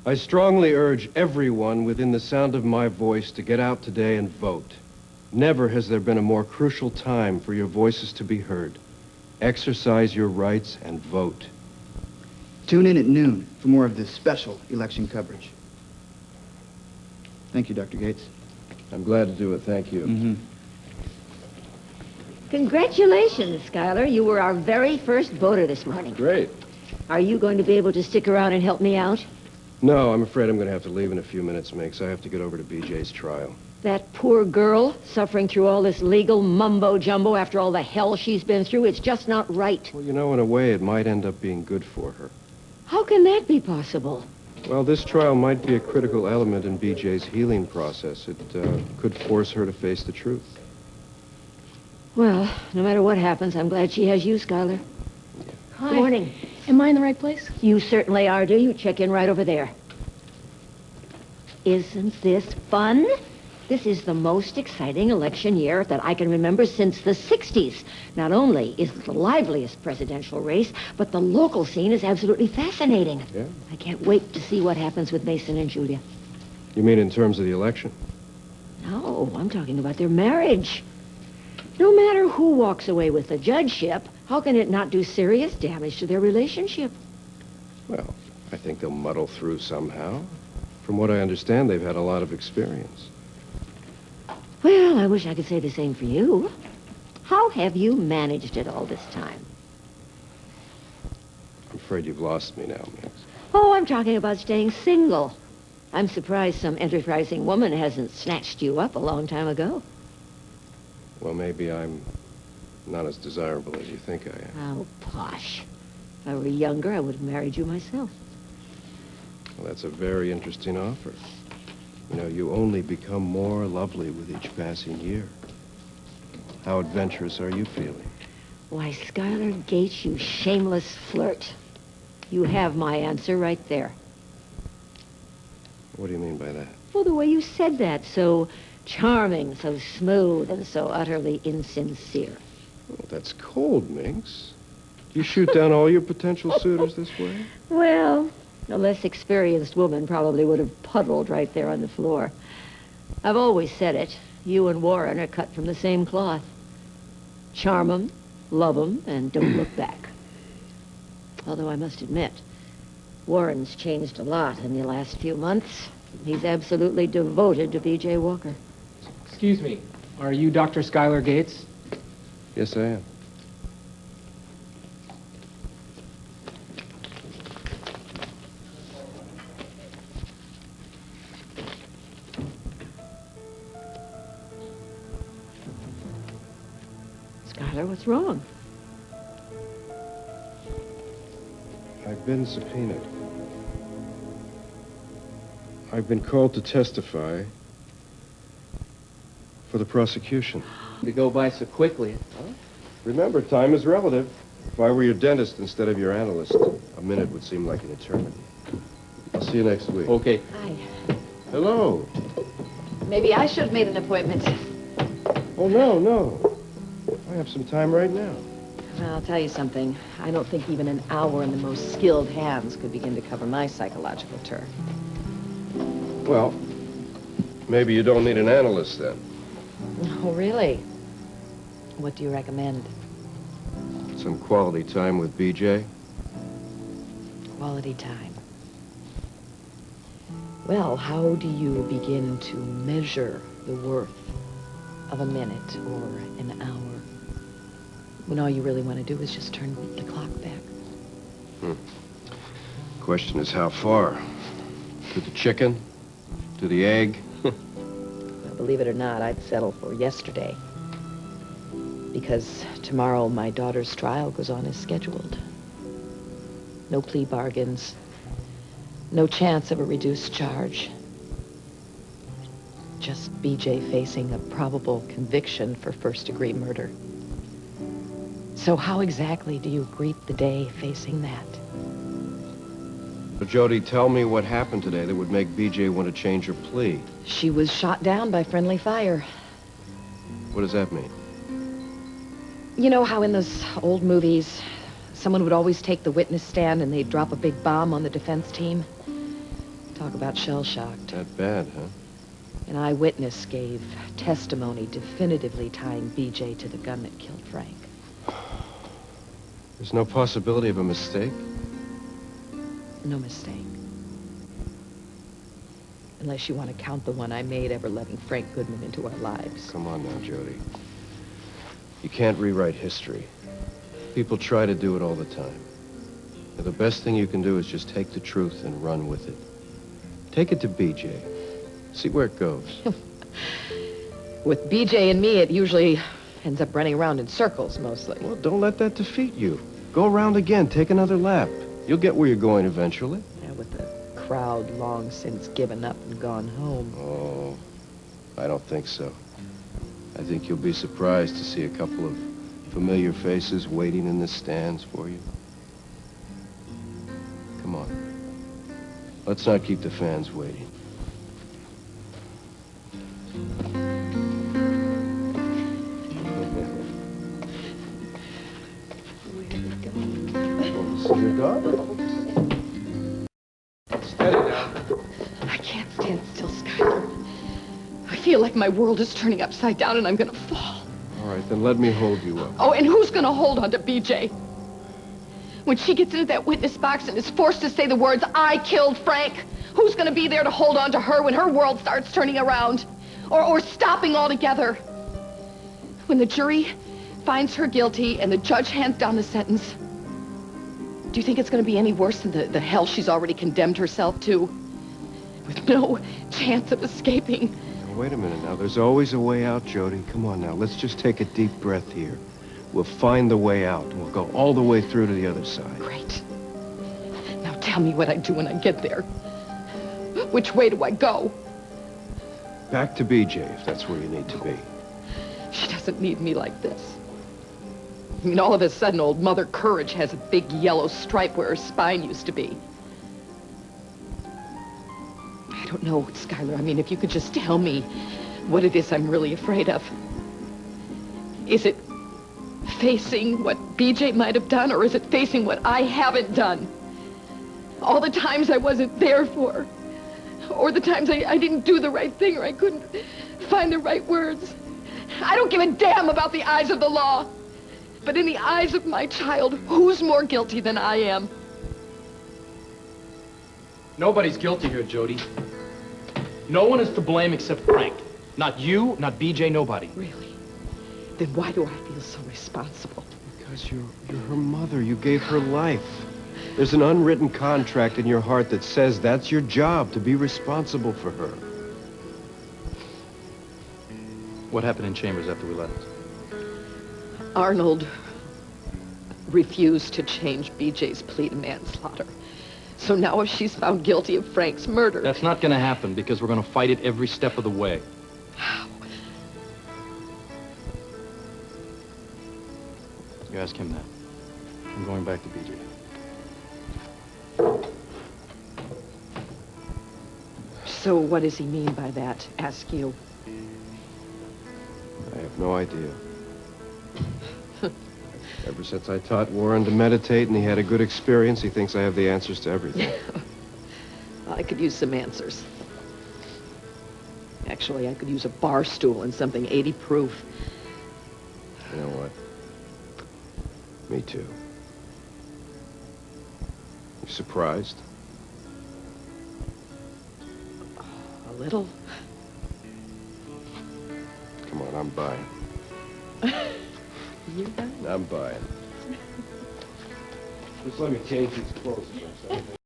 I strongly urge everyone within the sound of my voice to get out today and vote. Never has there been a more crucial time for your voices to be heard. Exercise your rights and vote. Tune in at noon for more of this special election coverage. Thank you, Dr. Gates. I'm glad to do it. Thank you. Congratulations, Schuyler. You were our very first voter this morning. Great. Are you going to be able to stick around and help me out? No, I'm afraid I'm going to have to leave in a few minutes, Minx. I have to get over to BJ's trial. That poor girl, suffering through all this legal mumbo-jumbo after all the hell she's been through, it's just not right. Well, you know, in a way, it might end up being good for her. How can that be possible? Well, this trial might be a critical element in BJ's healing process. It could force her to face the truth. Well, no matter what happens, I'm glad she has you, Schuyler. Hi. Good morning. Am I in the right place? You certainly are, dear. You check in right over there. Isn't this fun? This is the most exciting election year that I can remember since the 60s. Not only is it the liveliest presidential race, but the local scene is absolutely fascinating. Yeah? I can't wait to see what happens with Mason and Julia. You mean in terms of the election? No, I'm talking about their marriage. No matter who walks away with the judgeship, how can it not do serious damage to their relationship? Well, I think they'll muddle through somehow. From what I understand, they've had a lot of experience. Well, I wish I could say the same for you. How have you managed it all this time? I'm afraid you've lost me now, Minx. Oh, I'm talking about staying single. I'm surprised some enterprising woman hasn't snatched you up a long time ago. Well, maybe I'm not as desirable as you think I am. Oh, posh. If I were younger, I would have married you myself. Well, that's a very interesting offer. You know, you only become more lovely with each passing year. How adventurous are you feeling? Why, Schuyler Gates, you shameless flirt. You have my answer right there. What do you mean by that? Well, the way you said that, so charming, so smooth, and so utterly insincere. Well, that's cold, Minx. Do you shoot down all your potential suitors this way? Well, a less experienced woman probably would have puddled right there on the floor. I've always said it. You and Warren are cut from the same cloth. Charm 'em, love 'em, and don't look back. Although I must admit, Warren's changed a lot in the last few months. He's absolutely devoted to B.J. Walker. Excuse me, are you Dr. Schuyler Gates? Yes, I am. Schuyler, what's wrong? I've been subpoenaed. I've been called to testify for the prosecution. To go by so quickly. Remember, time is relative. If I were your dentist instead of your analyst, a minute would seem like an eternity. I'll see you next week. Okay. Hi. Hello. Maybe I should have made an appointment. Oh, no. I have some time right now. Well, I'll tell you something. I don't think even an hour in the most skilled hands could begin to cover my psychological turf. Well, maybe you don't need an analyst then. Oh, really? What do you recommend? Some quality time with BJ. Quality time. Well, how do you begin to measure the worth of a minute or an hour when all you really want to do is just turn the clock back? Question is how far? To the chicken? To the egg? Well, believe it or not, I'd settle for yesterday. Because tomorrow my daughter's trial goes on as scheduled. No plea bargains. No chance of a reduced charge. Just BJ facing a probable conviction for first-degree murder. So how exactly do you greet the day facing that? So, Jody, tell me what happened today that would make BJ want to change her plea. She was shot down by friendly fire. What does that mean? You know how in those old movies, someone would always take the witness stand and they'd drop a big bomb on the defense team? Talk about shell-shocked. That bad, huh? An eyewitness gave testimony definitively tying BJ to the gun that killed Frank. There's no possibility of a mistake? No mistake. Unless you want to count the one I made ever letting Frank Goodman into our lives. Come on now, Jody. You can't rewrite history. People try to do it all the time. And the best thing you can do is just take the truth and run with it. Take it to BJ. See where it goes. With BJ and me, it usually ends up running around in circles, mostly. Well, don't let that defeat you. Go around again. Take another lap. You'll get where you're going eventually. Yeah, with the crowd long since given up and gone home. Oh, I don't think so. I think you'll be surprised to see a couple of familiar faces waiting in the stands for you. Come on. Let's not keep the fans waiting. See your dog? Steady now. I can't stand still, Skylar. I feel like my world is turning upside down and I'm gonna fall. All right, then let me hold you up. Oh, and who's gonna hold on to BJ? When she gets into that witness box and is forced to say the words, "I killed Frank," who's gonna be there to hold on to her when her world starts turning around? Or stopping altogether? When the jury finds her guilty and the judge hands down the sentence, do you think it's gonna be any worse than the hell she's already condemned herself to? With no chance of escaping. Now, wait a minute now. There's always a way out, Jody. Come on now. Let's just take a deep breath here. We'll find the way out, and we'll go all the way through to the other side. Great. Now tell me what I do when I get there. Which way do I go? Back to BJ, if that's where you need to be. She doesn't need me like this. I mean, all of a sudden, old Mother Courage has a big yellow stripe where her spine used to be. I don't know, Skylar. I mean, if you could just tell me what it is I'm really afraid of. Is it facing what BJ might have done, or is it facing what I haven't done? All the times I wasn't there for, or the times I didn't do the right thing, or I couldn't find the right words. I don't give a damn about the eyes of the law. But in the eyes of my child, who's more guilty than I am? Nobody's guilty here, Jody. No one is to blame except Frank. Not you, not BJ, nobody. Really? Then why do I feel so responsible? Because you're her mother. You gave her life. There's an unwritten contract in your heart that says that's your job, to be responsible for her. What happened in Chambers after we left? Arnold refused to change BJ's plea to manslaughter. So now if she's found guilty of Frank's murder... That's not going to happen because we're going to fight it every step of the way. How? You ask him that. I'm going back to BJ. So what does he mean by that? Ask you. I have no idea. Ever since I taught Warren to meditate and he had a good experience, he thinks I have the answers to everything. I could use some answers. Actually, I could use a bar stool and something 80 proof. You know what? Me too. You surprised? A little. Come on, I'm buying. You bet. I'm buying. Just let me change these clothes for a second.